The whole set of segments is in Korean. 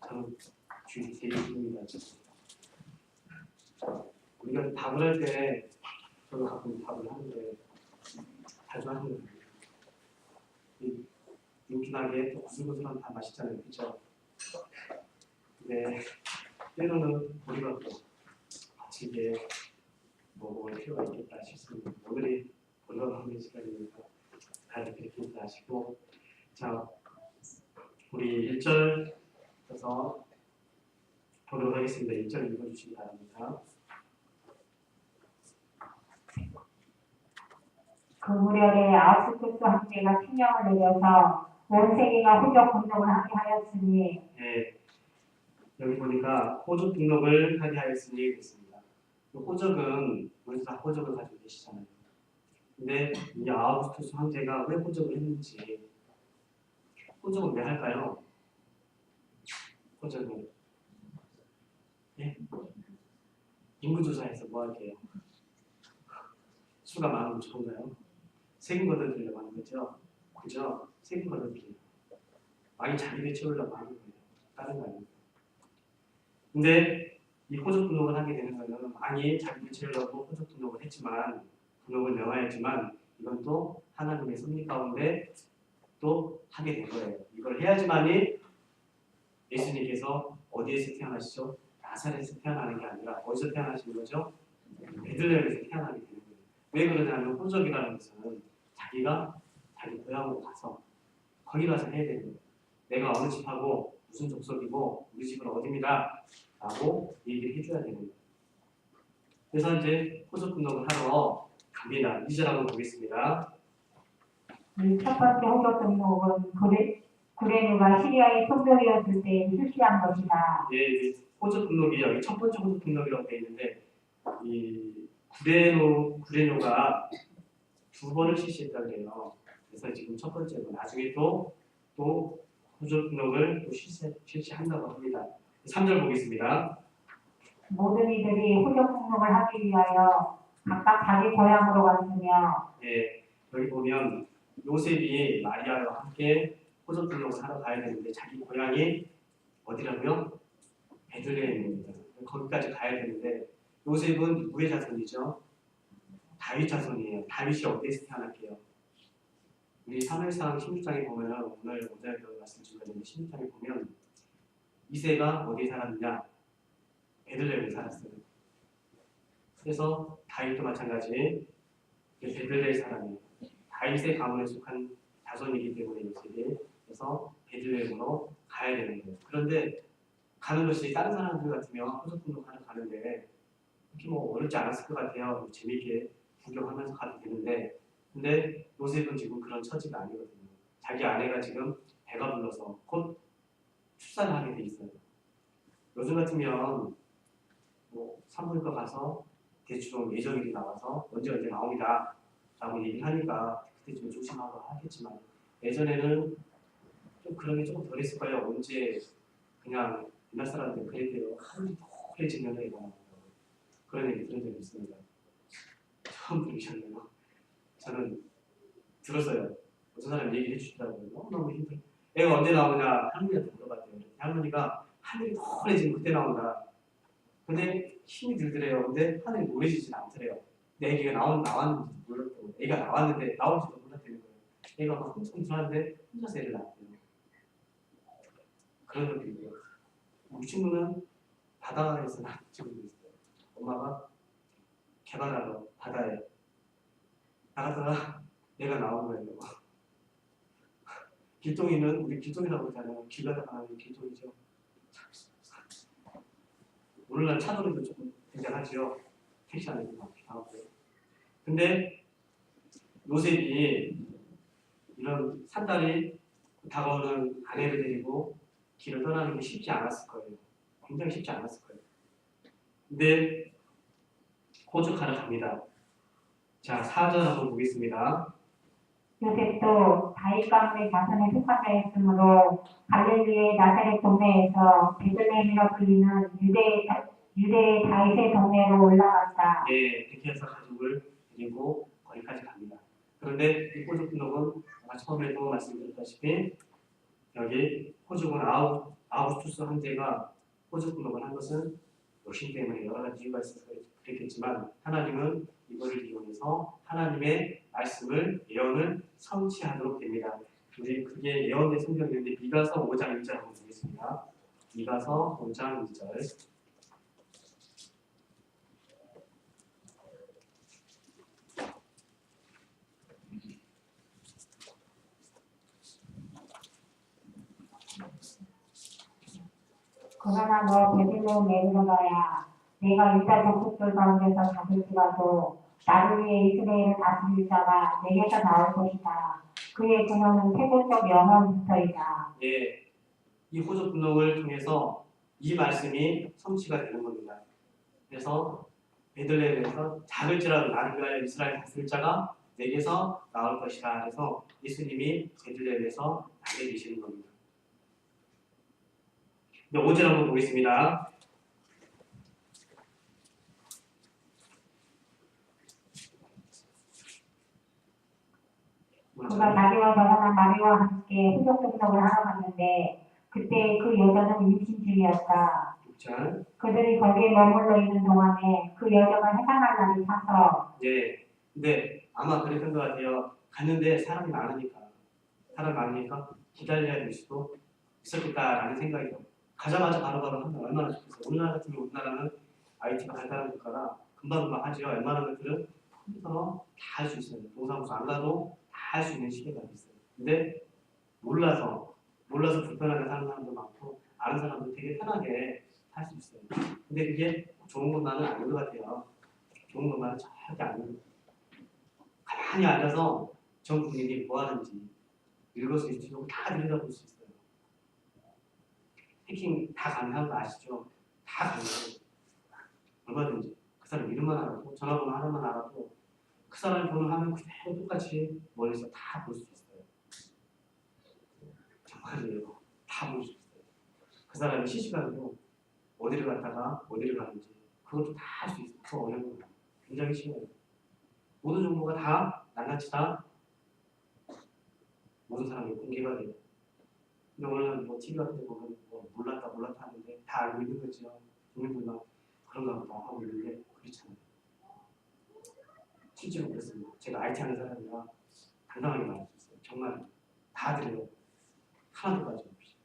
저는 주의 되게 기쁩니다. 우리가 답을 할 때 저도 가끔 답을 하는데 자주 하는 거예요. 윤기나게 또 구슬구슬한 다 맛있잖아요, 그렇죠? 근데 때로는 우리가 또 같이 이게 먹을 필요가 있겠다 싶습니다. 오늘이 우리가 먹는 시간이니까 다들 그렇게 하시고, 자, 우리 1절에서 보도록 하겠습니다. 1절 읽어주시기 바랍니다. 그 무렵에 아우구스투스 황제가 칙령을 내려서 온 세계가 호적 등록을 하게 하였으니, 네, 여기 보니까 호적 등록을 하게 하였으니 그랬습니다. 호적은 우리도 다 호적을 가지고 계시잖아요. 근데 이 아우구스투스 황제가 왜 호적을 했는지, 호적은 왜 할까요? 호적은 예? 인구조사에서 뭐 할게요? 수가 많으면 좋은가요? 세금 걷어들이려고 하는 거죠? 그죠? 세금 걷어들이려고 많이 자기를 채우려고 하는 거예요. 다른 거 아닙니다. 근데 이 호적 등록을 하게 되는 거는 많이 자기를 채우려고 호적 등록을 했지만, 등록을 명하였지만, 이건 또 하나님의 섭리 가운데 또 하게 된 거예요. 이걸 해야지만이 예수님께서 어디에서 태어나시죠? 나사렛에서 태어나는 게 아니라 어디서 태어나신 거죠? 베들레헴에서 태어나게 되는 거예요. 왜 그러냐면 호적이라는 것은 자기가 자기 고향으로 가서 거기 가서 해야 되는 거예요. 내가 어느 집하고 무슨 족속이고 우리 집은 어디입니다 라고 얘기를 해줘야 되는 거예요. 그래서 이제 호적 등록을 하러 갑니다. 2절 한번 보겠습니다. 이 첫 번째 호적 등록은 구레누가 시리아의 총독이었을 때 실시한 것이다. 예, 호적 등록이 여기 첫 번째 호적 등록이라고 되어 있는데, 이 구레노가 두 번을 실시했다고 해요. 그래서 지금 첫 번째로 나중에 또 호적 등록을 또 실시한다고 합니다. 3절 보겠습니다. 모든 이들이 호적 등록을 하기 위하여 각각 자기 고향으로 갔으며, 예, 여기 보면 요셉이 마리아와 함께 호적 등록을 하러 가야 되는데 자기 고향이 어디라고요? 베들레헴입니다. 거기까지 가야 되는데 요셉은 누구의 자손이죠? 다윗 자손이에요. 다윗이 어디에서 태어날게요? 우리 사무엘상 16장에 보면, 오늘 오전에도 말씀드렸는데 16장에 보면 이새가 어디에 살았느냐? 베들레헴에 살았어요. 그래서 다윗도 마찬가지 베들레헴 사람이에요. 다윗의 가문에 속한 자손이기 때문에 요셉이, 그래서 베들레헴으로 가야 되는 거예요. 그런데 가는 것이 다른 사람들 같으면 호적 등록하러 가는데 그렇게 뭐 어렵지 않았을 것 같아요. 뭐 재미있게 구경하면서 가도 되는데, 근데 요셉은 지금 그런 처지가 아니거든요. 자기 아내가 지금 배가 불러서 곧 출산을 하게 돼 있어요. 요즘 같으면 뭐 산부인과 가서 대충 예정일이 나와서 언제 나옵니다 라고 얘기를 하니까 그때 좀 조심하고 하겠지만, 예전에는 좀 그런 게 조금 덜 했을 거예요. 언제 그냥 옛날 사람들 그랬대요. 하늘이 노래지면 애가 나온다고. 그런 얘기 들은 적이 있습니다. 처음 들으셨나요? 저는 들었어요. 어떤 사람이 얘기해 주시더라고요. 너무너무 힘들어. 애가 언제 나오냐 할머니한테 물어봤대요. 할머니가 하늘이 노래지면 그때 나온다. 근데 힘이 들더래요. 근데 하늘이 노래지진 않더래요. 근데 애기가 나왔는지도 몰랐고, 애가 나왔는데 나올지도 몰랐다는 거예요. 애가 막 흥청흥청하는데 혼자서 애를 낳았대요. 그런 것도 있고요. 우리 친구는 바다에서 낳은 친구도 있어요. 엄마가 개발하러 바다에 나갔다가 얘가 나온 거예요. 길동이는 우리 길동이라고 하잖아요. 길 가다가 나오는 길동이죠. 오늘날 차도리도 조금 등장하죠. 택시 안에도 나오고. 근데 요셉이 이런 산달이 다가오는 아내를 데리고 길을 떠나는 게 쉽지 않았을 거예요. 굉장히 쉽지 않았을 거예요. 근데 호적하러 갑니다. 자, 4절 한번 보겠습니다. 요셉도 다윗 가문의 자손에 속한 자였으므로 갈릴리의 나사렛 동네에서 베들레헴이라 불리는 유대의 다윗의 동네로 올라갔다. 예, 그렇게 해서 가족을 데리고 거기까지 갑니다. 그런데 이 호적 등록은 아까 처음에도 말씀드렸다시피 여기 호적은 아우구스투스 황제가 호주 분업을 한 것은 욕심 때문에 여러 가지 이유가 있어서 그랬겠지만 하나님은 이거를 이용해서 하나님의 말씀을 예언을 성취하도록 됩니다. 우리 그게 예언의 성경인데 미가서 5장 1절 한번 보겠습니다. 미가서 5장 2절. 그러나 너 베들레헴에 들어가야 내가 유다 족속들 가운데서 다스리라도 나를 위해 이스라엘을 다스릴 자가 내게서 나올 것이다. 그의 근원은 태고적 영원부터이다. 예, 이 호주 분홍을 통해서 이 말씀이 성취가 되는 겁니다. 그래서 베들레헴에서 작을지라도 나를 위하여 이스라엘 다스릴 자가 내게서 나올 것이다. 그래서 예수님이 베들레헴에서 나게 되시는 겁니다. 5절 한번 보겠습니다. 그가 자기와 결혼한 마리아와 함께 후속 등록을 하러 갔는데 그때 그 여자는 임신 중이었다. 6절. 그들이 거기에 머물러 있는 동안에 그 여자가 해산할 날이 차서 예. 근데 아마 그랬던 것 같아요. 갔는데 사람이 많으니까 기다려야 될 수도 있었겠다라는 생각이 들어요. 가자마자 바로바로 하면 얼마나 좋겠어요. 우리나라 같으면 우리나라는 IT가 발달한 국가라 금방금방 하죠. 웬만한 것들은 컴퓨터로 다 할 수 있어요. 동사무소 안 가도 다 할 수 있는 시대가 있어요. 근데 몰라서 불편하게 사는 사람도 많고 아는 사람도 되게 편하게 할 수 있어요. 근데 그게 좋은 것만은 아닌 것 같아요. 좋은 것만은 절대 아닌 것 같아요. 가만히 앉아서 전 국민이 뭐 하는지 읽어서 다 들여다볼 수 있어요. 해킹 다 가능한 거 아시죠? 다 가능해요. 얼마든지. 그 사람 이름만 알아도 전화번호 하나만 알아도 그 사람이 보는 화면 그대로 똑같이 멀리서 다 볼 수 있어요. 정말이에요. 다 볼 수 있어요. 그 사람이 실시간으로 어디를 갔다가 어디를 가는지 그것도 다 할 수 있어요. 그 어려운 거예요. 굉장히 쉬워요. 모든 정보가 다 낱낱이 다 모든 사람이 공개가 돼요. 근데 오늘은 뭐 TV 같은 데 보면 뭐 몰랐다 하는데 다 알고 있는 거죠. 국민들만 그런가 보다 하고 있는데 그렇잖아요. 실제로 그렇습니다. 제가 IT 하는 사람이라 당당하게 말할 수 있어요. 정말 다 들어요. 하나도 빠짐없이.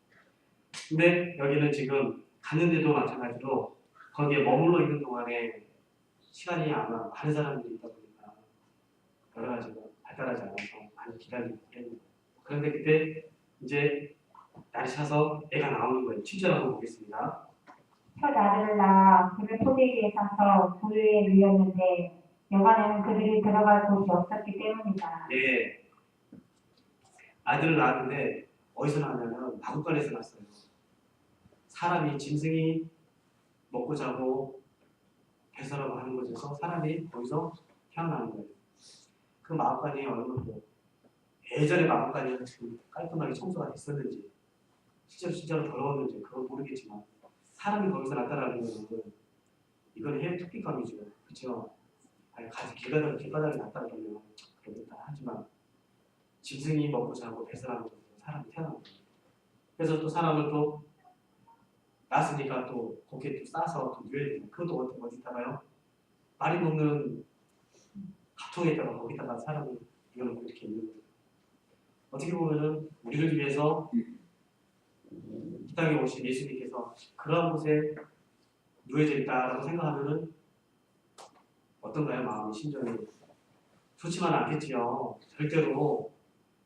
근데 여기는 지금 갔는데도 마찬가지로 거기에 머물러 있는 동안에 시간이 아마 많은 사람들이 있다 보니까 여러 가지가 발달하지 않아서 많이 기다리고 그랬는 거예요. 그런데 그때 이제 날이 차서 애가 나오는 거예요. 7절 한번 보겠습니다. 첫 아들을 낳아 그를 포대기에 싸서 부유에 누렸는데 여간에는 그들이 들어갈 곳이 없었기 때문이다. 네, 아들을 낳았는데 어디서 낳냐면 마구간에서 낳았어요. 사람이 짐승이 먹고 자고 배설하고 하는 곳에서 사람이 거기서 태어나는 거예요. 그 마구간이 어느 정도 예전에 마구간이 깔끔하게 청소가 됐었는지 실제로 더러웠는지 그건 모르겠지만 사람이 거기서 나타나는 거는 이건 해외 특기감이죠. 그렇죠? 아니 가지 길바닥에 났다 그러면 그렇겠다 하지만 짐승이 먹고 자고 배설하는 곳에서 사람이 태어나는 거예요. 그래서 또 사람은 또 낳았으니까 또 거기에 또 싸서 또 누워야 돼요. 그것도 어디다가요? 말이 먹는 가통에다가 거기다가 사람을 이어놓고 이렇게 있는 거예요. 어떻게 보면은 우리를 위해서 이 땅에 오신 예수님께서 그러한 곳에 누워져 있다라고 생각하면은 어떤가요? 마음의 심정이 좋지만 않겠지요. 절대로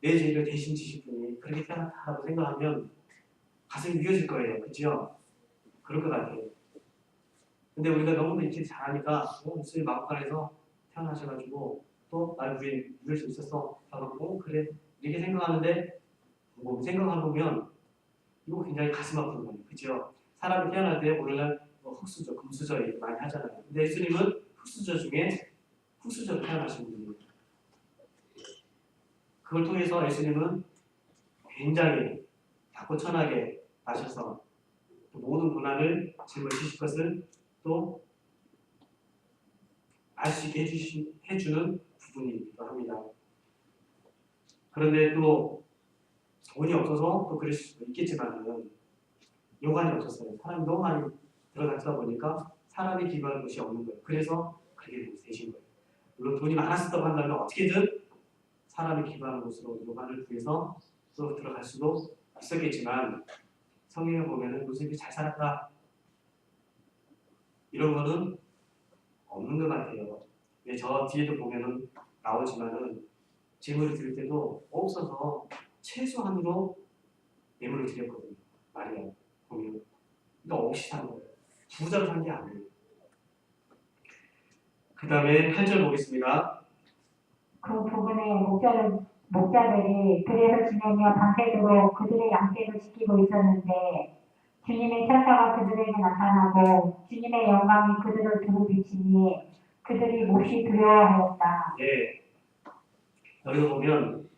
내 죄를 대신 지실 분이 그렇게 태어났다라고 생각하면 가슴이 미어질 거예요. 그렇죠? 그럴 것 같아요. 근데 우리가 너무도 이렇게 잘하니까 무슨 마음간에서 태어나셔가지고 또 나를 위해 누릴 수 있었어 하고 그래 이렇게 생각하는데 뭐 생각해보면 이거 굉장히 가슴 아픈 거예요. 그죠? 사람이 태어날 때 오늘날 흙수저, 금수저 얘기 많이 하잖아요. 근데 예수님은 흙수저 중에 흙수저로 태어나신 분이에요. 그걸 통해서 예수님은 굉장히 작고 천하게 나셔서 모든 고난을 짊어지실 것을 또 알 수 있게 해주는 부분이기도 합니다. 그런데 또 돈이 없어서 또 그럴 수도 있겠지만은 요관이 없었어요. 사람이 너무 많이 들어다니다 보니까 사람이 기반할 곳이 없는 거예요. 그래서 그게 되신 거예요. 물론 돈이 많았었다고 한다면 어떻게든 사람이 기반하는 곳으로 요관을 구해서 또 들어갈 수도 있었겠지만 성경에 보면은 요셉이 잘 살았다 이런 거는 없는 것 같아요. 네, 저 뒤에도 보면은 나오지만은 재물을 드릴 때도 없어서 최소한으로 예물을 드렸거든요. 마리아 보면 그러니까 없이 산 거예요. 부자로 산 게 아니에요. 그 다음에 8절 보겠습니다. 그 부분에 목자들이 그래서 지내며 밤새도록 그들의 양떼를 지키고 있었는데 주님의 천사가 그들에게 나타나고 주님의 영광이 그들을 두루 비치니 그들이 몹시 두려워하였다. 예, 여기서 보면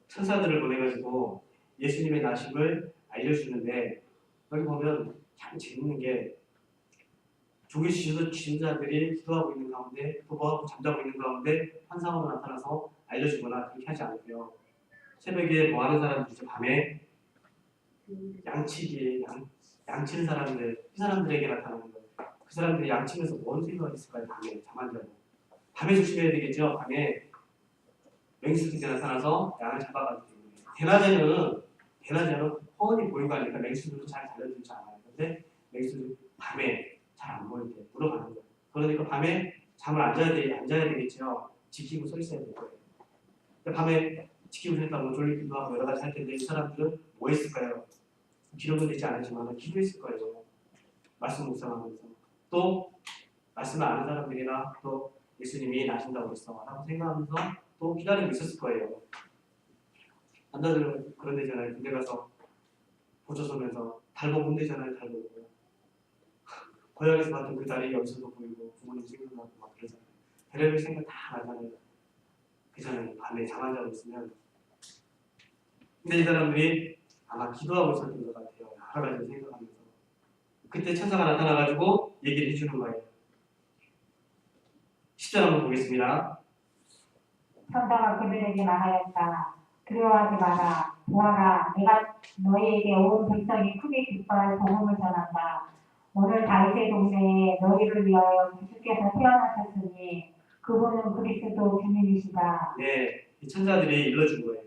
천사들을 보내가지고 예수님의 나심을 알려주는데 여기 보면 참 재밌는 게 조기 지도자들이 기도하고 있는 가운데 도보하고 잠자고 있는 가운데 환상으로 나타나서 알려주거나 그렇게 하지 않고요. 새벽에 뭐 하는 사람들이 밤에 양치는 사람들, 이 사람들에게 나타나는 거예요. 그 사람들이 양치면서 뭔 생각이 있을까요? 밤에 잠 안 자고. 밤에 조심해야 되겠죠. 밤에 맹수들이 나타나서 양을 잡아가지고 대낮에는 뻔히 보이고 하니까 맹수들도 잘 달려들지 않아요. 근데 맹수들 밤에 잘 안 보일 때 물어가는 거예요. 그러니까 밤에 잠을 앉아야 되겠죠. 지키고 서 있어야 될 거예요. 근데 밤에 지키고 서 있다고 졸리기도 하고 여러 가지 할 텐데 이 사람들은 뭐 했을까요? 기록은 되지 않았지만 기도했을 거예요. 말씀 묵상하면서 또 말씀을 아는 사람들이나 또 예수님이 나신다고 했어 라고 생각하면서 또 기다리고 있었을 거예요. 남자들은 그런 데잖아요. 군대 가서 보조 서면서 달 보고 군대잖아요. 달 보고 고향에서 봤던 그 달이 여기서도 보이고 부모님 생각나고 막 그러잖아요. 별의별 생각 다 나잖아요. 그잖아요. 밤에 잠 안 자고 있으면. 근데 이 사람들이 아마 기도하고 있었던 것 같아요. 여러 가지 생각하면서. 그때 천사가 나타나가지고 얘기를 해주는 거예요. 10절 한번 보겠습니다. 천사가 그들에게 말하였다. 두려워하지 마라. 보아라, 내가 너희에게 온 백성이 크게 기뻐할 복음을 전한다. 오늘 다윗의 동네에 너희를 위하여 주께서 태어나셨으니 그분은 그리스도 주님이시다. 네, 이 천사들이 일러준 거예요.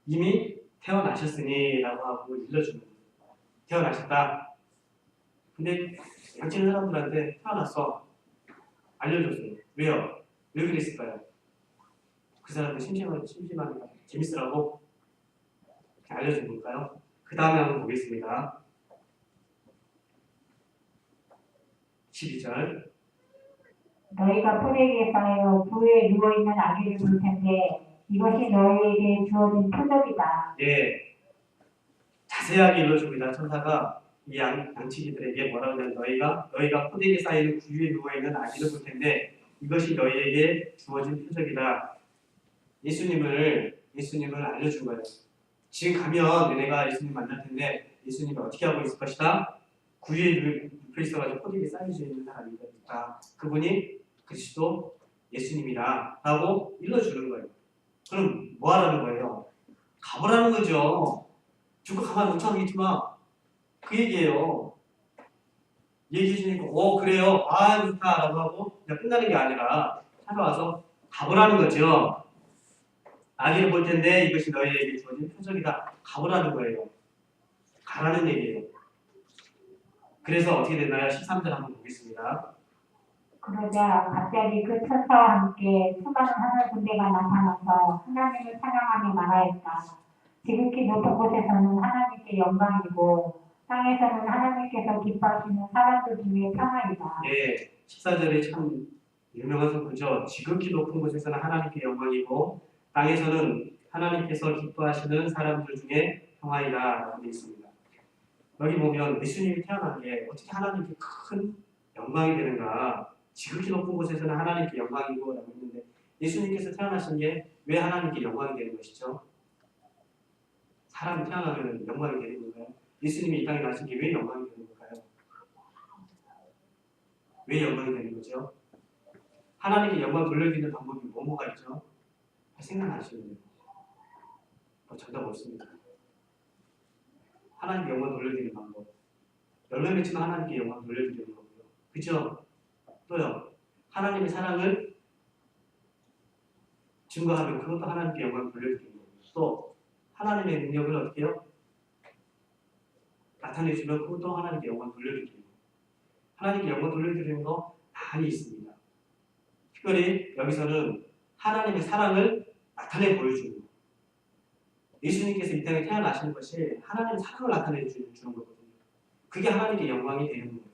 이미 태어나셨으니 라고 하고 일러주는 거예요. 태어나셨다. 근데 양치는 사람들한테 태어났어. 알려줬어요. 왜요? 왜 그랬을까요? 그 사람들 심심하니까 재밌으라고 알려준 걸까요? 그 다음에 한번 보겠습니다. 12절. 너희가 포대기에 쌓여 부에 누워있는 아기를 볼 텐데 이것이 너희에게 주어진 표적이다. 예, 자세하게 일러줍니다. 천사가 이 양치기들에게 뭐라고 하냐면 너희가 포대기에 쌓이는 구유에 누워있는 아기를 볼 텐데 이것이 너희에게 주어진 표적이다. 예수님을 알려준 거예요. 지금 가면 너네가 예수님 만날 텐데 예수님이 어떻게 하고 있을 것이다. 구유에 눕혀 있어가지고 포대기에 쌓여져 있는 사람이니까 그분이 그리스도 예수님이다 라고 일러주는 거예요. 그럼 뭐 하라는 거예요? 가보라는 거죠. 죽고 가만 멍청하겠지만 그 얘기예요. 얘기해 주니까 그래요. 아 좋다 라고 하고 그냥 끝나는 게 아니라 찾아와서 가보라는 거죠. 아기를 볼 텐데 이것이 너희에게 주어진 표적이다. 가보라는 거예요. 가라는 얘기예요. 그래서 어떻게 됐나요? 13절 한번 보겠습니다. 그러자 갑자기 그 천사와 함께 수많은 하늘 군대가 나타나서 하나님을 찬양하며 말하였다. 지극히 높은 곳에서는 하나님께 영광이고 땅에서는 하나님께서 기뻐하시는 사람들 중에 평안이다. 예, 14절에 참 유명한 성구죠. 지극히 높은 곳에서는 하나님께 영광이고 땅에서는 하나님께서 기뻐하시는 사람들 중에 평안이다 라고 되어 있습니다. 여기 보면 예수님이 태어난 게 어떻게 하나님께 큰 영광이 되는가. 지극히 높은 곳에서는 하나님께 영광이고 라고 했는데 예수님께서 태어나신 게 왜 하나님께 영광이 되는 것이죠? 사람이 태어나면 영광이 되는 건가요? 예수님이 이 땅에 나신 게 왜 영광이 되는 걸까요? 왜 영광이 되는 거죠? 하나님께 영광 돌려드리는 방법이 뭐가 있죠? 생각나시는데요. 정답 없습니다. 하나님께 영광 돌려드리는 방법. 열매 맺지만 하나님께 영광 돌려드리는 거고요. 그죠? 또요. 하나님의 사랑을 증거하면 그것도 하나님께 영광 돌려드리는 거고요. 또 하나님의 능력을 어떻게 해요? 나타내주면 그것도 하나님께 영광 돌려드리는 거예요. 하나님께 영광 돌려드리는 거 많이 있습니다. 특별히 여기서는 하나님의 사랑을 나타내 보여주는 거예요. 예수님께서 이 땅에 태어나시는 것이 하나님의 사랑을 나타내 주는 거거든요. 그게 하나님께 영광이 되는 거예요.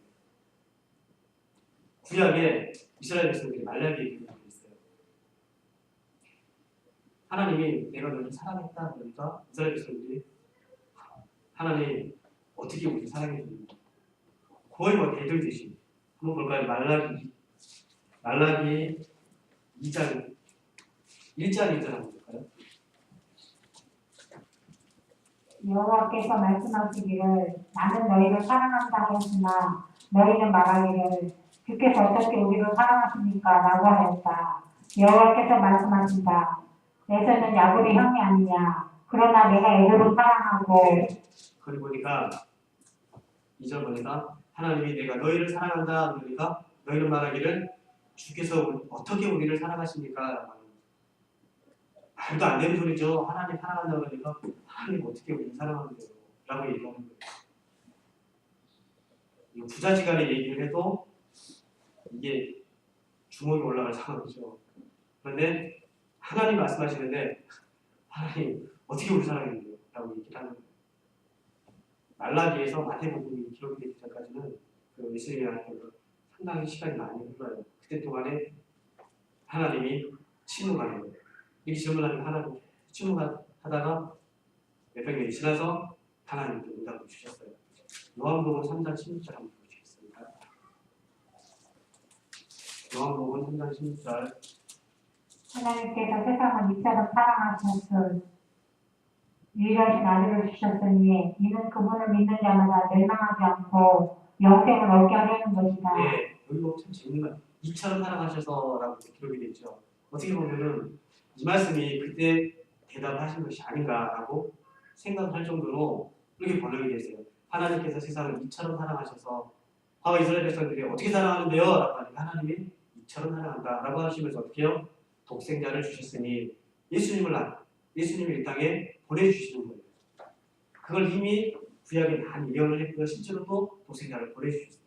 구약에 이스라엘 백성들이 말라기에 기록되어 있어요. 하나님이 내가 너를 사랑했다 그러니까 이스라엘 백성들이 하나님 어떻게 우리 사랑해 줍니까? 거의 뭐 대들듯이 한번 볼까요? 말라기 2장 1장 2절 한번 볼까요? 여호와께서 말씀하시기를 나는 너희를 사랑한다 하였으나 너희는 말하기를 주께서 어떻게 우리를 사랑하십니까? 라고 하였다. 여호와께서 말씀하신다. 에서는 야곱의 형이 아니냐. 그러나 내가 애굽을 사랑하고 거기 보니까 2절 보니까 하나님이 내가 너희를 사랑한다 그러니까 너희는 말하기를 주께서 어떻게 우리를 사랑하십니까? 말도 안 되는 소리죠. 하나님 사랑한다 그러니까 하나님 어떻게 우리를 사랑하는데요? 라고 얘기하는 거예요. 이거 부자지간에 얘기를 해도 이게 주먹이 올라갈 상황이죠. 그런데 하나님 말씀하시는데 하나님 어떻게 우리 사랑했는데요? 라고 얘기를 하는 거예요. 말라기에서 마태복음이 기록이 되기 전까지는 그 예수님한테 상당히 시간이 많이 흘러요. 그때 동안에 하나님이 침묵하는 거예요. 이렇게 질문하면 하나님 침묵하다가 몇백 년이 지나서 하나님께 응답을 주셨어요. 요한복음 3장 16절 한번 보시겠습니다. 요한복음 3장 16절 하나님께서 세상을 이처럼 사랑하셨을 유일하신 아들을 주셨으니 이는 그분을 믿는 자마다 멸망하지 않고 영생을 얻게 하려는 것이다. 네, 여기 참 재밌는 말. 이처럼 사랑하셔서라고 기록이 되어 있죠. 어떻게 보면은 이 말씀이 그때 대답하신 것이 아닌가라고 생각할 정도로 그렇게 번역이 되어 있어요. 하나님께서 세상을 이처럼 사랑하셔서 과거 이스라엘 백성들이 어떻게 사랑하는데요? 라고 하니까 하나님이 이처럼 사랑한다 라고 하시면서 어떻게 해요? 독생자를 주셨으니 예수님을 이 땅에 보내주시는 거예요. 그걸 이미 구약에 많이 예언을 했고요. 실제로 또 독생자를 보내주셨어요.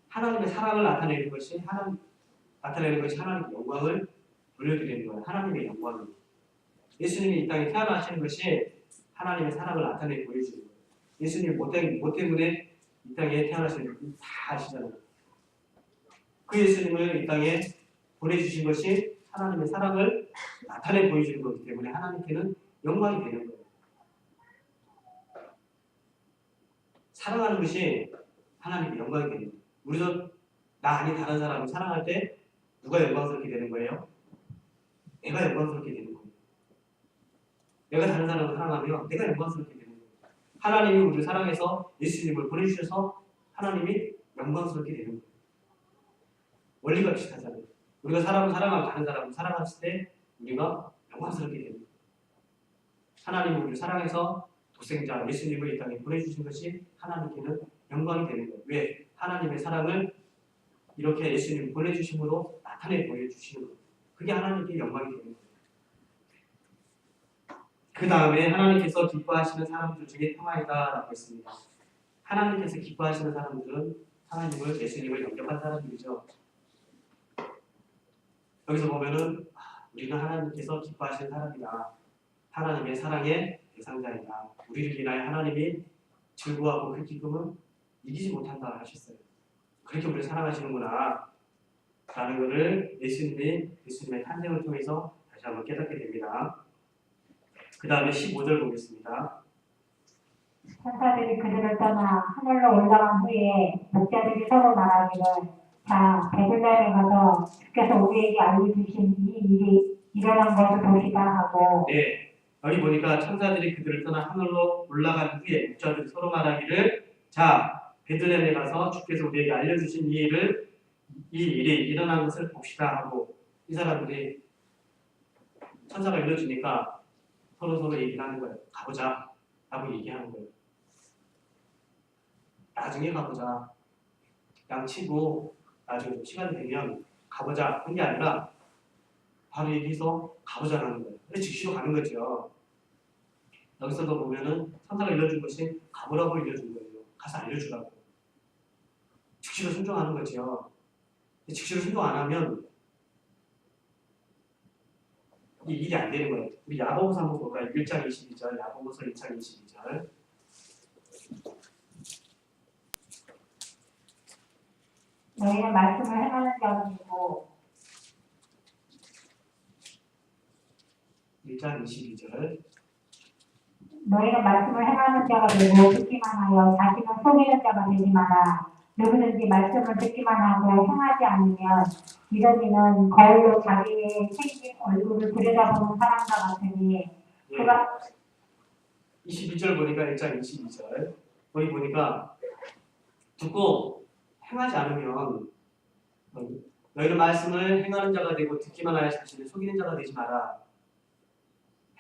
하나님의 사랑을 나타내는 것이 하나님의 영광을 돌려드리는 거예요. 하나님의 영광을. 예수님이 이 땅에 태어나시는 것이 하나님의 사랑을 나타내 보여주는 거예요. 예수님이 뭐 때문에 이 땅에 태어나시는 걸 다 아시잖아요. 그 예수님을 이 땅에 보내주신 것이 하나님의 사랑을 나타내 보여주는 거기 때문에 하나님께는 영광이 되는 거예요. 사랑하는 것이 하나님께 영광이 되는 거예요. 우리도 나 아닌 다른 사람을 사랑할 때 누가 영광스럽게 되는 거예요? 내가 영광스럽게 되는 거예요. 내가 다른 사람을 사랑하면 내가 영광스럽게 되는 거예요. 하나님이 우리를 사랑해서 예수님을 보내주셔서 하나님이 영광스럽게 되는 거예요. 원리가 비슷하잖아요. 우리가 사람을 사랑하고 다른 사람을 사랑했을 때 우리가 영광스럽게 되는 거예요. 하나님이 우리를 사랑해서 독생자 예수님을 이 땅에 보내주신 것이 하나님께는 영광이 되는 거예요. 왜? 하나님의 사랑을 이렇게 예수님을 보내주심으로 나타내 보여주시는 거예요. 그게 하나님께 영광이 되는 거예요. 그 다음에 하나님께서 기뻐하시는 사람들 중에 평화이다라고 했습니다. 하나님께서 기뻐하시는 사람들은 하나님을 예수님을 영접한 사람들이죠. 여기서 보면은 우리는 하나님께서 기뻐하시는 사람이다. 하나님의 사랑의 대상자이다. 우리를 인하여 하나님이 즐거워하고 그 기쁨은 이기지 못한다 하셨어요. 그렇게 우리를 사랑하시는구나 라는 것을 예수님의 탄생을 통해서 다시 한번 깨닫게 됩니다. 그 다음에 15절 보겠습니다. 천사들이 그들을 떠나 하늘로 올라간 후에 목자들이 서로 말하기를 자 베들레헴에 가서 주께서 우리에게 알려주신 이 일이 일어난 것을 보시다 하고 네, 여기 보니까 천사들이 그들을 떠나 하늘로 올라간 후에 목자들이 서로 말하기를 자 베들레헴에 가서 주께서 우리에게 알려주신 이 일이 일어난 것을 봅시다 하고 이 사람들이 천사가 일러주니까 서로 얘기를 하는 거예요. 가보자. 라고 얘기하는 거예요. 나중에 가보자. 양치고 나중에 좀 시간이 되면 가보자 한 게 아니라 바로 얘기해서 가보자라는 거예요. 근데 즉시로 가는 거죠. 여기서도 보면은 천사가 일러준 것이 가보라고 일러준 거예요. 가서 알려주라고. 즉시로 순종하는 거죠. 근데 즉시로 순종 안 하면 이 일이 안 되는 거예요. 우리 야고보서 한번 볼까요? 1장 22절, 야고보서 1장 22절. 너희는 말씀을 행하는 자들이고 1장 22절. 너희는 말씀을 행하는 자가 되고 듣기만 하여 자신을 속이는 자가 되지 마라. 누구든지 말씀을 듣기만 하고 행하지 않으면 이런 이는 거울로 자기의 생긴 얼굴을 들여다보는 사람과 같으니 예, 그가 22절 보니까 1장 22절. 거기 보니까 듣고 행하지 않으면 너희는 말씀을 행하는 자가 되고 듣기만 하여 자신을 속이는 자가 되지 마라.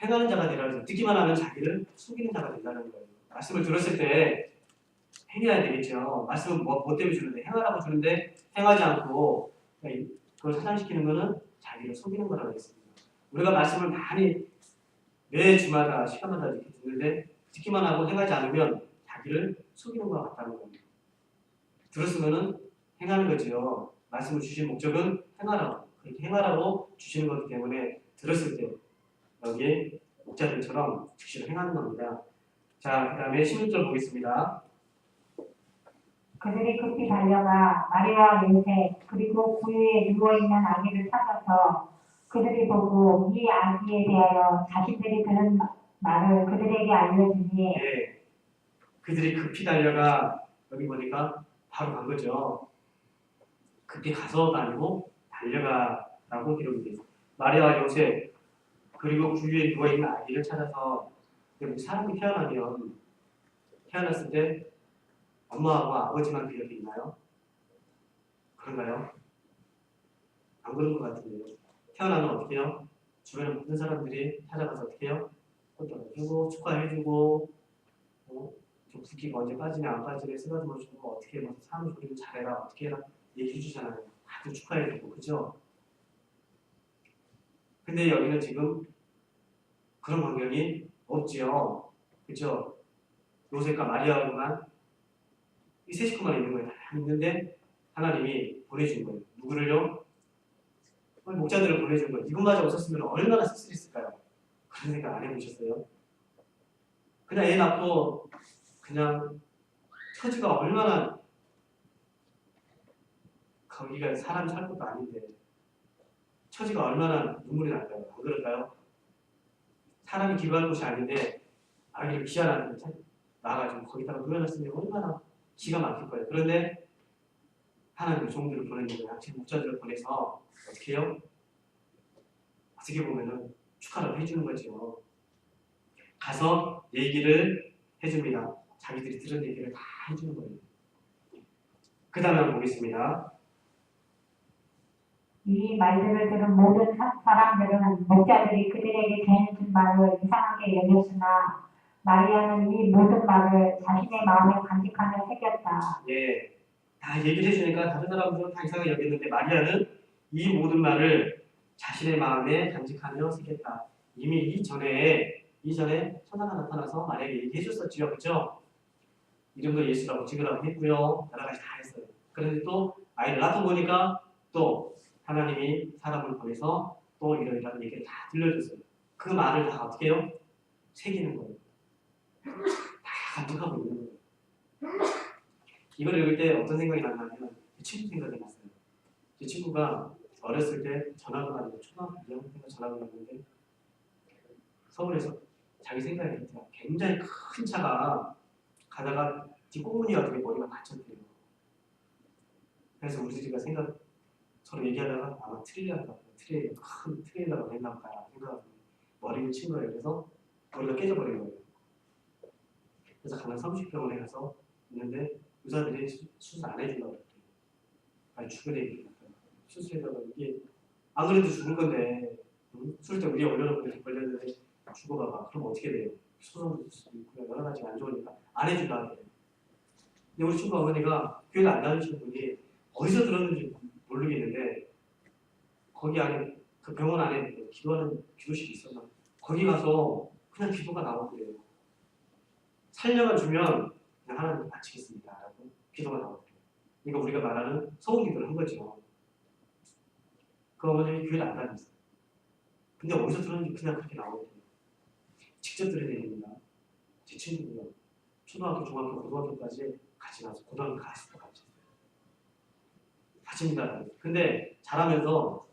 행하는 자가 되라 그래서 듣기만 하면 자기를 속이는 자가 된다는 거예요. 말씀을 들었을 때 행해야 되겠죠. 말씀은 뭐 때문에 주는데 행하라고 주는데 행하지 않고 그걸 사장시키는 것은 자기를 속이는 거라고 했습니다. 우리가 말씀을 많이 매 주마다 시간마다 이렇게 듣는데 듣기만 하고 행하지 않으면 자기를 속이는 것 같다는 겁니다. 들었으면은 행하는 거지요. 말씀을 주신 목적은 행하라고 그렇게 행하라고 주시는 거기 때문에 들었을 때 여기에 목자들처럼 즉시로 행하는 겁니다. 자, 그 다음에 16절 보겠습니다. 그들이 급히 달려가 마리아와 요셉 그리고 구유에 누워있는 아기를 찾아서 그들이 보고 이 아기에 대하여 자신들이 들은 말을 그들에게 알려주니 예, 그들이 급히 달려가 여기 보니까 바로 간 거죠. 급히 가서가 아니고 달려가라고 기록이 되어 있습니다. 마리아와 요셉 그리고 구유에 누워있는 아기를 찾아서 사람이 태어났을 때 엄마하고 아버지만 그 옆에 있나요? 그런가요? 안 그런 것 같은데요. 태어나면 어떻게 해요? 주변에 모든 사람들이 찾아가서 어떻게 해요? 꽃도 해주고 축하해주고 좀 붓기가 언제 빠지냐 안 빠지냐 쓰다듬어주고 어떻게 해서 사람 소리를 잘해라 어떻게 해라 얘기해주잖아요. 다들 축하해주고 그죠? 근데 여기는 지금 그런 환경이 없지요. 그죠? 요셉과 마리아로만 이 세 식구만 있는 거예요. 다 있는데 하나님이 보내준 거예요. 누구를요? 목자들을 보내준 거예요. 이것마저 없었으면 얼마나 쓸쓸했을까요? 그런 생각 안 해보셨어요? 그냥 애 낳고 그냥 처지가 얼마나 거기가 사람 살 것도 아닌데 처지가 얼마나 눈물이 날까요? 안 그럴까요? 사람이 기도할 곳이 아닌데 아기를 귀환하는 나가지고 거기다가 누워놨으면 얼마나 기가 막힐 거예요. 그런데 하나님의 종들을 보내는 거예요. 양치 목자들을 보내서 어떻게 해요? 어떻게 보면은 축하를 해주는 거죠. 가서 얘기를 해줍니다. 자기들이 들은 얘기를 다 해주는 거예요. 그 다음에 한번 보겠습니다. 이 말들을 들은 모든 사람들은 목자들이 그들에게 전해준 말을 이상하게 여겼으나 마리아는 이 모든 말을 자신의 마음에 간직하며 새겼다. 예, 다 얘기를 해주니까 다른 사람들은 다 이상하게 여겼는데 마리아는 이 모든 말을 자신의 마음에 간직하며 새겼다. 이미 이전에 천사가 나타나서 마리아에게 얘기해줬었지요. 그렇죠? 이름도 예수라고 지으라고 했고요. 여러 가지 다 했어요. 그런데 또 아이를 낳고 보니까 또 하나님이 사람을 보내서 또 이러이러한 얘기를 다 들려줬어요. 그 말을 다 어떻게 해요? 새기는 거예요. 다 간직하고 있는 거예요. 이걸 읽을 때 어떤 생각이 났냐면 제 친구 생각이 났어요. 제 친구가 어렸을 때 전학을 가는데 초등학교 2학년 때가 전학을 갔는데 서울에서 자기 생각에 굉장히 큰 차가 가다가 뒷꽁무니 같은 게 머리가 다쳤대요. 그래서 우리가 서로 얘기하다가 아마 큰 트레일러가 됐나 보다 생각하고 머리를 친 거예요. 그래서 머리가 깨져버린 거예요. 그래서 강남 성심병원에 가서 있는데 의사들이 수술 안 해준다고 그랬대요. 아니 죽을 얘기를 수술해다가 이게 안 그래도 죽을 건데 수술 때 우리가 올려놓고 이렇게 걸렸는데 죽어봐봐. 그럼 어떻게 돼요? 소송도 있을 수도 있고요. 여러 가지 안 좋으니까 안 해준다 하더라고요. 근데 우리 친구 어머니가 교회를 안 다니시는 분이 어디서 들었는지 모르겠는데 거기 안에 그 병원 안에 기도하는 기도실이 있어서 거기 가서 그냥 기도가 나오더래요. 살려가 주면 그냥 하나님께 바치겠습니다 라고 기도가 나오더래요. 이거 우리가 말하는 소원 기도를 한 거죠. 그 어머님이 교회를 안 다녔어요. 근데 어디서 들었는지 그냥 그렇게 나오더래요. 직접 들은 얘기입니다. 제 친구고요. 초등학교, 중학교, 고등학교까지 같이 나서 고등학교 가서 같이 바칩니다. 근데 자라면서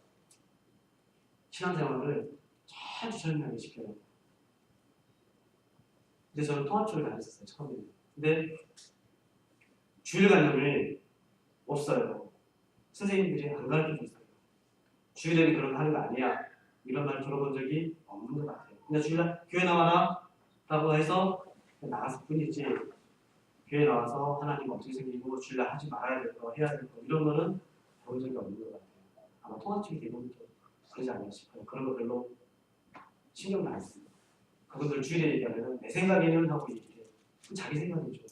신앙생활을 천천히 시켜요. 근데 저는 통합초를 다녔었어요, 처음에는. 근데 주일관념이 없어요. 선생님들이 안 가르쳐줬어요. 주일에는 그런 거 하는 거 아니야. 이런 말 들어본 적이 없는 것 같아요. 그냥 주일날 교회 나와라 라고 해서 나갔을 뿐이지 교회 나와서 하나님 어떻게 생기고 주일날 하지 말아야 될 거, 해야 될 거 이런 거는 배운 적이 없는 것 같아요. 아마 통합초이 대부분도 그러지 않나 싶어요. 그런 거 별로 신경도 안 써요. 그분들 주일에 얘기하면 내 생각에는 하고 얘기해요. 자기 생각이죠.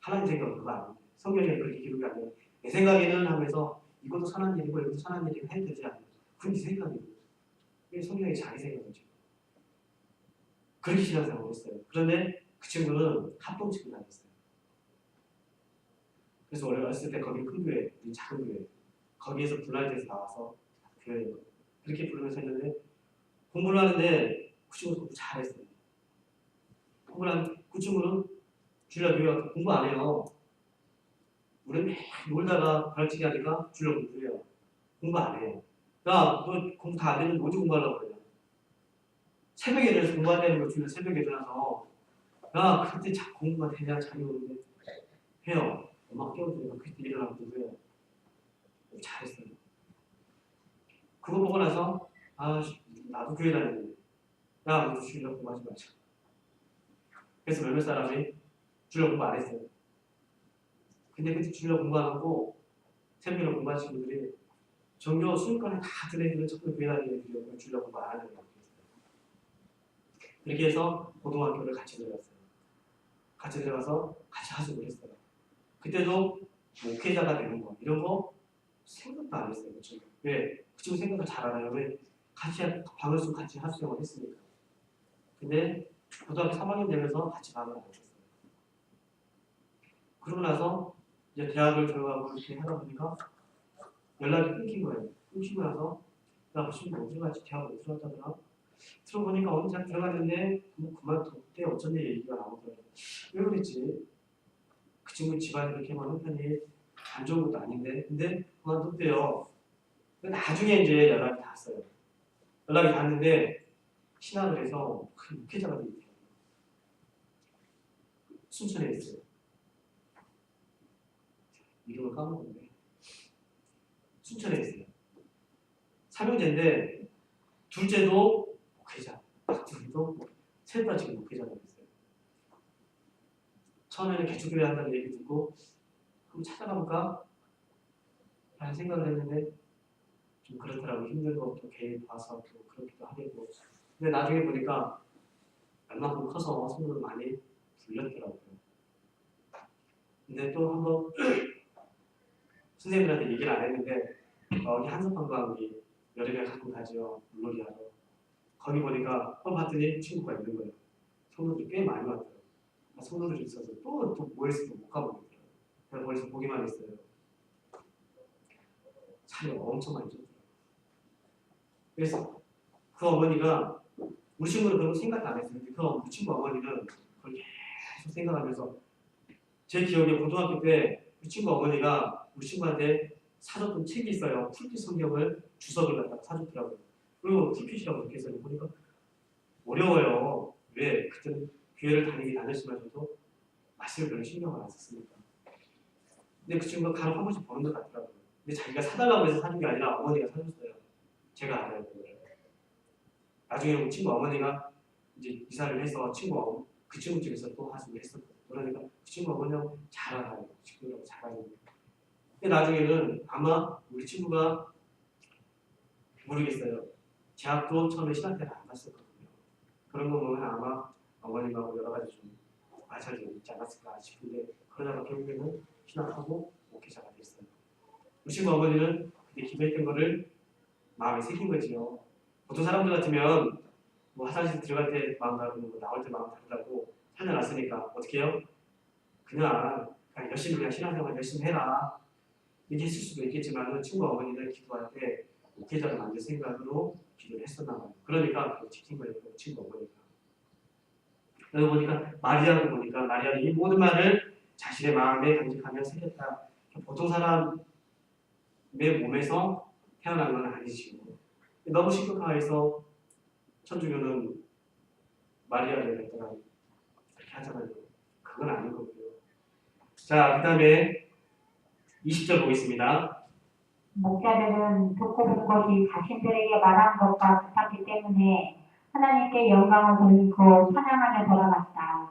하나님 생각은 그거 아닌데 성경에 그렇게 기록이 안 돼요. 내 생각에는 하면서 이것도 선한 일이고 이것도 선한 일이고 해도 되지 않나요? 그건 네 생각이고 그게 성경이 자기 생각이죠. 그렇게 신앙생활을 했어요. 그런데 그 친구는 합동치고 다녔어요. 그래서 원래 어렸을 때 거기 큰 교회, 우리 작은 교회 거기에서 분할돼서 나와서 교회에 그렇게 부르면서 했는데 공부를 하는데 그 친구 공부 잘했어요. 공부를 한 그 친구는 주일날 교회 가서 공부 안 해요. 우리는 매일 놀다가 가르치기 하니까 주일날 공부해요. 공부 안 해요. 야, 너 공부 다 안 되면 어디 공부하려고 그래요? 새벽에 일어나서 공부한다는 거 주일날 새벽에 일어나서 야, 그때 공부가 되냐 잠이 오는데 해요. 엄마가 깨워주니까 그때 일어나서 공부해요. 잘했어요. 그거 보고 나서 아, 나도 교회 다니는데 야, 우리 주일날 공부하지 마자. 그래서 몇몇 사람이 주일날 공부 안 했어요. 근데 그때 주일날 공부 안 하고 새벽에 공부하신 분들이 전교 수능권에 다 든 애들은 전부 교회 다니는 애들이었고 주일날 공부 안 하는 애들이었어요. 그렇게 해서 고등학교를 같이 들어갔어요. 같이 들어가서 같이 하숙을 했어요. 그때도 목회자가 되는 거 이런 거 생각도 안 했어요. 그쵸? 왜? 그 친구 생각을 잘 알아요. 왜? 같이 방을 쓰고 같이 하숙생활 했으니까. 근데 고등학교 3학년 되면서 같이 방을 안 했어요. 그러고 나서 이제 대학을 들어가고 이렇게 하다 보니까 연락이 끊긴 거예요. 끊기고 나서 나 친구 어디 갔지? 대학을 못 들어갔다더라. 들어보니까 어느 대학 들어갔는데 뭐 그만뒀대 어쩐지 얘기가 나오더라고요. 왜 그랬지? 그 친구 집안이 그렇게 막 형편이 안 좋은 것도 아닌데 근데 그만뒀대요. 나중에 이제 연락이 닿았어요. 연락이 닿았는데 신학을 해서 큰 목회자가 되었어요. 순천에 있어요. 이름을 까먹었네. 순천에 있어요. 삼형제인데 둘째도 목회자, 둘도 셋 다 지금 목회자가 됐어요. 처음에는 개척교회 한다는 얘기 듣고 그럼 찾아가볼까? 라는 생각을 했는데 좀 그렇더라고요. 힘든 것도 개인 봐서 또 그렇기도 하겠고 근데 나중에 보니까 얼마큼 커서 손으로 많이 불렸더라고요. 근데 또 한번 선생님들한테 얘기를 안 했는데 여기 한석관광이 여름에 가끔 가죠. 물놀이 하러. 거기 보니까 봤더니 친구가 있는 거예요. 성도들이 꽤 많이 왔더라고요. 성도들이 있어서 또 모여서 못 가보겠더라고요. 그래서 거기서 보기만 했어요. 살이 엄청 많이 쪘더라고요. 그래서 그 어머니가 우리 친구는 그런 거 생각도 안 했어요. 근데 우리 친구 어머니는 그걸 계속 생각하면서 제 기억에 고등학교 때 우리 친구 어머니가 우리 친구한테 사줬던 책이 있어요. 풀핏 성경을 주석을 갖다가 사줬더라고요. 그리고 풀핏이라고 이렇게 해서 보니까 어려워요. 왜? 그때는 교회를 다녔으면서도 말씀을 별로 신경을 안 썼으니까. 근데 그 친구가 간혹 한 번씩 보는 것 같더라고요. 근데 자기가 사달라고 해서 사준 게 아니라 어머니가 사줬어요. 제가 알아요. 나중에 우리 친구 어머니가 이제 이사를 해서 그 친구 집에서 또 하숙을 했었거든요. 그러니까 그 친구 어머니하고 잘 알아요. 친구라고 잘 알아요. 근데 나중에는 아마 우리 친구가 모르겠어요. 대학도 처음에 신학대를 안 갔었거든요. 그런 거 보면 아마 어머님하고 여러 가지 좀 마찰이 있지 않았을까 싶은데 그러다가 결국에는 신학하고 목회자가 됐어요. 우시고 어머니는 그때 기도했던 거를 마음에 새긴 거지요. 보통 사람들 같으면 뭐 화장실 들어갈 때 마음 다르고 뭐 나올 때 마음 다르다고 살려놨으니까 어떻게 해요? 그냥 열심히 그냥 신앙생활 열심히 해라 이렇게 했을 수도 있겠지만 친구 어머니는 기도할 때 목회자를 만들 생각으로 기도를 했었나 봐요. 그러니까 그걸 지킨 거예요. 그 친구 어머니가. 여기 보니까 마리아도 보니까 마리아는 이 모든 말을 자신의 마음에 간직하며 새겼다. 보통 사람의 몸에서 태어난 건 아니지요. 너무 심각해서 천주교는 마리아를 갖다가 그렇게 하잖아요. 그건 아닌 거고요. 자, 그 다음에 20절 보겠습니다. 목자들은 듣고 본 것이 자신들에게 말한 것과 같았기 때문에 하나님께 영광을 돌리고 찬양하며 돌아갔다.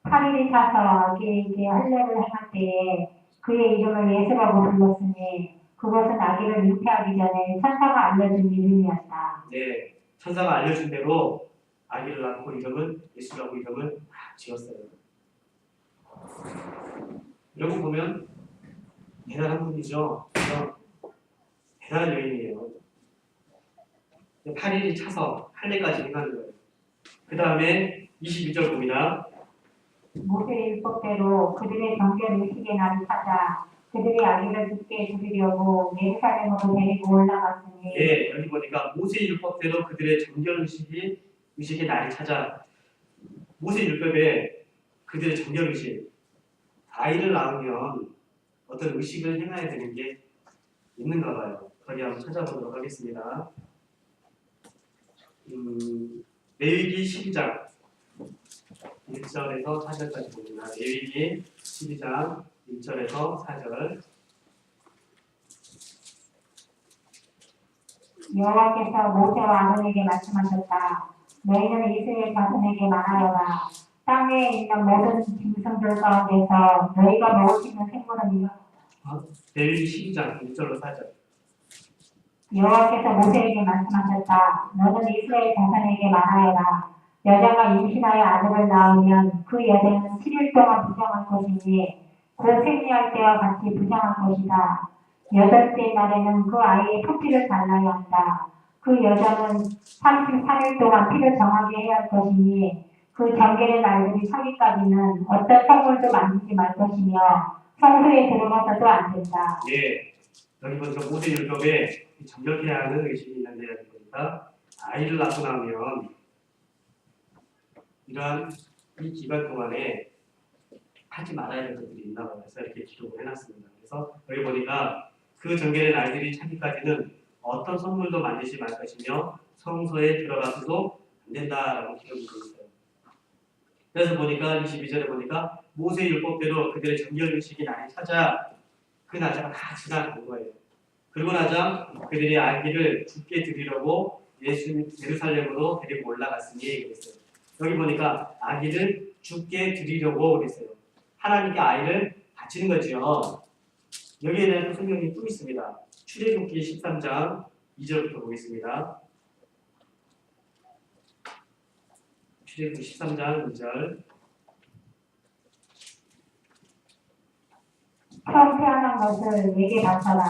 8일이 차서 아기에게 할례를 행할 때에 그의 이름을 예수라고 불렀으니 그것은 아기를 잉태하기 전에 천사가 알려준 이름이었다. 네, 천사가 알려준 대로 아기를 낳고 이름은 예수라고 이름을 지었어요. 이런 거 보면 대단한 분이죠. 대단한 여인이에요. 8일이 차서 할례까지 행하는 거예요. 그 다음에 22절 봅니다. 모세의 율법대로 그들의 정결 의식의 날이 찾아 그들이 아기를 죽게 죽이려고 예루살렘으로 데리고 올라갔으니 예, 여기 보니까 모세 율법대로 그들의 정결 의식의 날이 찾아. 모세 율법에 그들의 정결 의식, 아이를 낳으면 어떤 의식을 행해야 되는 게 있는가 봐요. 거기 한번 찾아보도록 하겠습니다. 레위기 12장 1절에서 4절까지 봅니다. 레위기 12장 1절에서 4절. 여호와께서 모세와 아론에게 말씀하셨다. 너희는 이스라엘 자손에게 말하여라. 땅에 있는 모든 짐승들 가운데서 너희가 먹을 수 있는 생물은 이거. 레위기 12장 1절로 4절. 여호와께서 모세에게 말씀하셨다. 너는 이스라엘 자손에게 말하여라. 여자가 임신하여 아들을 낳으면 그 여자는 7일 동안 부정할 것이니 곧 생리할 때와 같이 부정할 것이다. 여덟째 날에는 그 아이의 토피를 잘라야 한다. 그 여자는 33일 동안 피를 정하게 해야 할 것이니 그 정결의 날들이 차기까지는 어떤 성물도 만지지 말 것이며 성소에 들어가서도 안 된다. 예, 여기 보니까 모세 율법에 정결해야 하는 의식이 있는데 여기 보니까 아이를 낳고 나면 이러한 이 기간 동안에 하지 말아야 될 것들이 있나 봐요. 그래서 이렇게 기록을 해놨습니다. 그래서 여기 보니까 그 정결의 날들이 차기까지는 어떤 선물도 만지지 말 것이며 성소에 들어가서도 안 된다라고 기록이 되어 있어요. 그래서 보니까 22절에 보니까 모세 율법대로 그들의 정결 의식이 날이 찾아 그 날짜가 다 지나간 거예요. 그리고 나자 그들이 아기를 죽게 드리려고 예루살렘으로 데리고 올라갔으니 그랬어요. 여기 보니까 아기를 죽게 드리려고 그랬어요. 하나님께 아이를 바치는 거죠. 여기에 대한 성경이 또 있습니다. 출애굽기 13장 2절부터 보겠습니다. 출애굽기 13장 2절. 처음 태어난 것을 내게 바쳐라.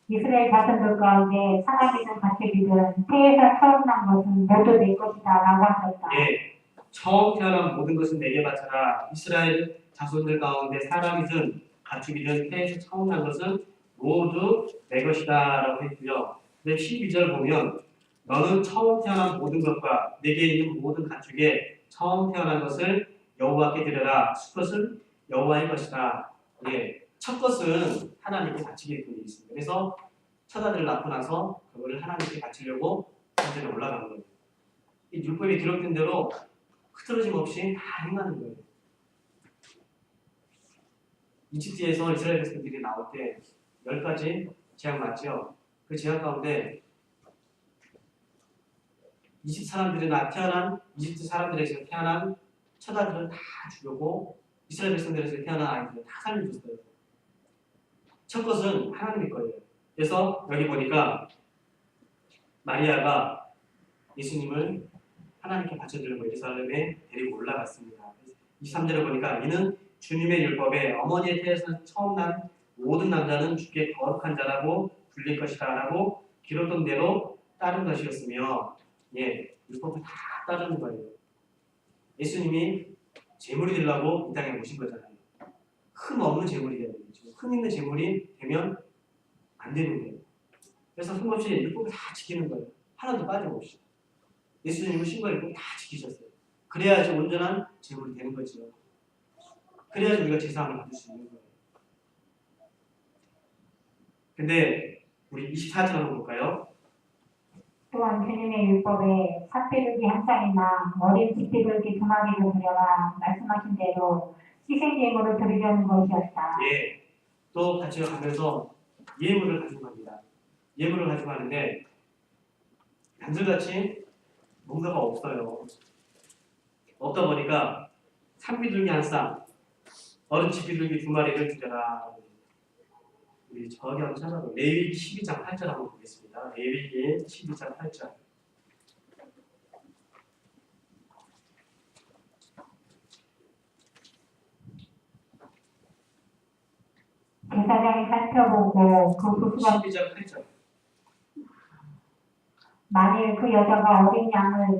이스라엘 자손들 가운데 사람이든 가축이든 태에서 처음 난 것은 모두 내 것이다 라고 하셨다. 예, 처음 태어난 모든 것은 내게 바쳐라. 이스라엘 자손들 가운데 사람이든 가축이든 태에서 처음 난 것은 모두 내 것이다 라고 했고요. 근데 12절 보면 너는 처음 태어난 모든 것과 내게 있는 모든 가축에 처음 태어난 것을 여호와께 드려라. 수컷은 여호와의 것이다. 예, 첫 것은 하나님께 바치기로 되어 있습니다. 그래서 첫 아들을 낳고 나서 그거를 하나님께 바치려고 하늘에 올라간 거예요. 이 율법에 기록된 대로 흐트러짐 없이 다 행하는 거예요. 이집트에서 이스라엘 백성들이 나올 때 10가지 재앙 맞죠? 그 재앙 가운데 이집트 사람들에서 태어난 첫 아들은 다 죽였고 이스라엘 백성들에서 태어난 아이들은 다 살려줬어요. 첫 것은 하나님의 거예요. 그래서 여기 보니까 마리아가 예수님을 하나님께 바쳐드리고 예루살렘에 데리고 올라갔습니다. 23절에 보니까 이는 주님의 율법에 어머니의 태에서 처음 난 모든 남자는 주께 거룩한 자라고 불릴 것이다 라고 기록된 대로 따른 것이었으며 율법을 다 따르는 거예요. 예수님이 제물이 되려고 이 땅에 오신 거잖아요. 흠 없는 제물이 돼야 되겠죠. 흠 있는 제물이 되면 안 되는 거예요. 그래서 흠없이 율법을 다 지키는 거예요. 하나도 빠짐없이. 예수님은 신과 율법 다 지키셨어요. 그래야지 온전한 제물이 되는 거죠. 그래야지 우리가 제사함을 받을 수 있는 거예요. 근데 우리 24절 한번 볼까요? 또한 주님의 율법에 삭비둘기 한 쌍이나 어린 집비둘기 두 마리를 드려라 말씀하신 대로 희생제물을 드리려는 것이었다. 또 같이 가면서 예물을 가지고 갑니다. 예물을 가지고 가는데 남들같이 뭔가가 없어요. 없다 보니까 산비둘기 한 쌍, 어린 집비둘기 두 마리를 드려라. 우리 저기 한번 찾아보. 레위기 12장 8절 한번 보겠습니다. 레위기 12장 8절. 제사장이 살펴보고 그 후수가 12장 8절. 만일 그 여자가 어린 양을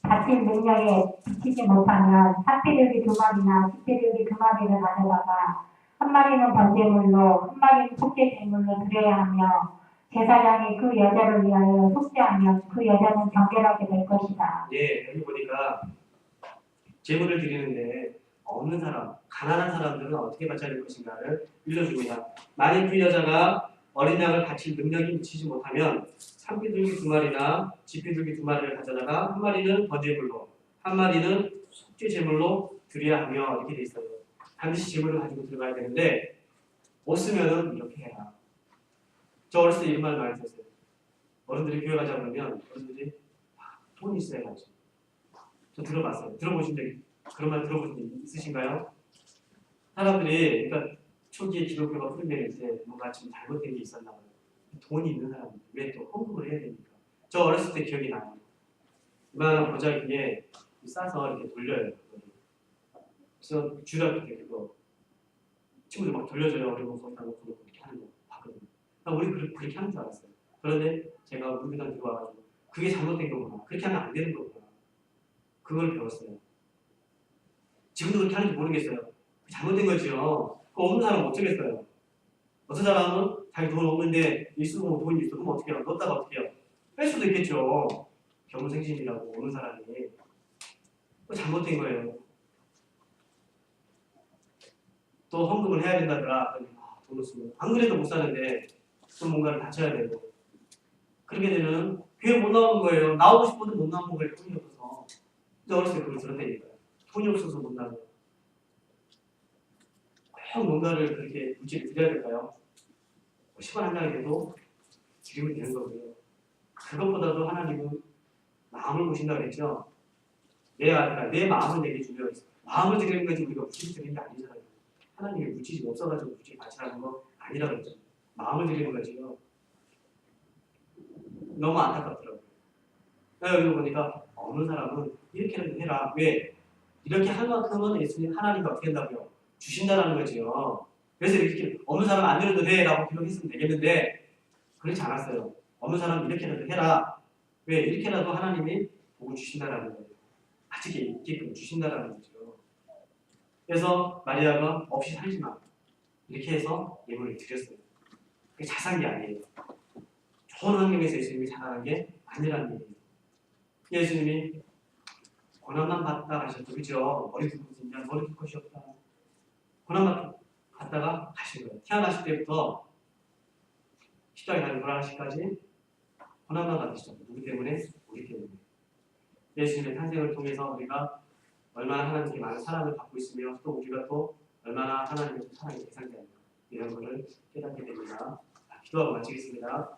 바칠 능력에 비치지 못하면 삭비둘기 두 마리나 집비둘기 두 마리를 가져다가 한 마리는 번제물로 한 마리는 속죄제물로 드려야 하며 제사장이 그 여자를 위하여 속죄하면 그 여자는 정결하게 될 것이다. 여기 보니까 제물을 드리는데 없는 사람, 가난한 사람들은 어떻게 바쳐야 될 것인가를 일러줍니다. 만일 그 여자가 어린 양을 바칠 능력이 미치지 못하면 산비둘기 두 마리나 집비둘기 두 마리를 가져다가 한 마리는 번제물로, 한 마리는 속죄제물로 드려야 하며 이렇게 돼 있어요. 반드시 제물을 가지고 들어가야 되는데 없으면은 이렇게 해라. 저 어렸을 때 이런 말 많이 들었어요. 어른들이 교회 가자 그러면 어른들이 돈 있어야 가지. 저 들어봤어요. 들어보신 적 그런 말 들어보신 적 있으신가요? 사람들이 그러니까 초기에 기독교가 풀리면 이제 뭔가 좀 잘못된 게 있었나 봐요. 돈이 있는 사람들 왜 또 헌금을 해야 됩니까? 저 어렸을 때 기억이 나요. 이만한 보자기에 싸서 이렇게 돌려요. 그래서 주일학교 때 그거 친구들 막 돌려줘요. 그리고 거기다 놓고 그렇게 하는 거 봤거든요. 우리 그렇게 하는 줄 알았어요. 그런데 제가 우리 교단 들어와가지고 그게 잘못된 거구나. 그렇게 하면 안 되는 거구나. 그걸 배웠어요. 지금도 그렇게 하는지 모르겠어요. 잘못된 거지요. 그거 없는 사람은 어쩌겠어요. 어떤 사람은 자기 돈 없는데 일수금 돈이 있어. 그럼 어떻게 해요? 넣었다가 어떻게 해요? 뺄 수도 있겠죠. 경무생심이라고 오는 사람이. 그거 잘못된 거예요. 또 헌금을 해야 된다더라. 돈을 쓰면. 안 그래도 못 사는데 또 뭔가를 바쳐야 되고. 그렇게 되면 교회 못 나오는 거예요. 나오고 싶어도 못 나오는 거예요. 돈이 없어서. 근데 어렸을 때 그걸 들었다니까요. 돈이 없어서 못 나와요. 꼭 뭔가를 그렇게 물질을 드려야 될까요? 10원 한 장이 돼도 드리면 되는 거고요. 그것보다도 하나님은 마음을 보신다고 그랬죠. 내 마음은 되게 중요해요. 마음을 드리는 거지 우리가 물질을 드리는 게 아니잖아요. 하나님이 물질이 없어가지고 물질 바치라는 거 아니라고 했죠. 마음을 드리는 거지요. 너무 안타깝더라고요. 여기 보니까 어느 사람은 이렇게라도 해라. 왜? 이렇게 할 만큼은 예수님 하나님이 어떻게 한다고요? 주신다라는 거지요. 그래서 이렇게 없는 사람 안 드려도 돼 라고 기록했으면 되겠는데 그렇지 않았어요. 없는 사람 이렇게라도 해라. 왜? 이렇게라도 하나님이 복을 주신다라는 거예요. 아직 있게끔 주신다라는 거죠. 그래서 마리아가 없이 살지 마. 이렇게 해서 예물을 드렸어요. 그게 자산 게 아니에요. 좋은 환경에서 예수님이 자라는 게 아니라는 얘기예요. 예수님이 고난만 받다 하셨죠. 그죠? 머리 굵은 인간 머리 굵 것이 없다. 고난만 받다가 가신 거예요. 태어나실 때부터 십자가에 달린 돌아가시까지 고난만 받으셨죠. 누구 때문에? 우리 때문에. 예수님의 탄생을 통해서 우리가 얼마나 하나님께 많은 사랑을 받고 있으며 또 우리가 또 얼마나 하나님의 사랑의 대상자인가 이런 것을 깨닫게 됩니다. 기도하고 마치겠습니다.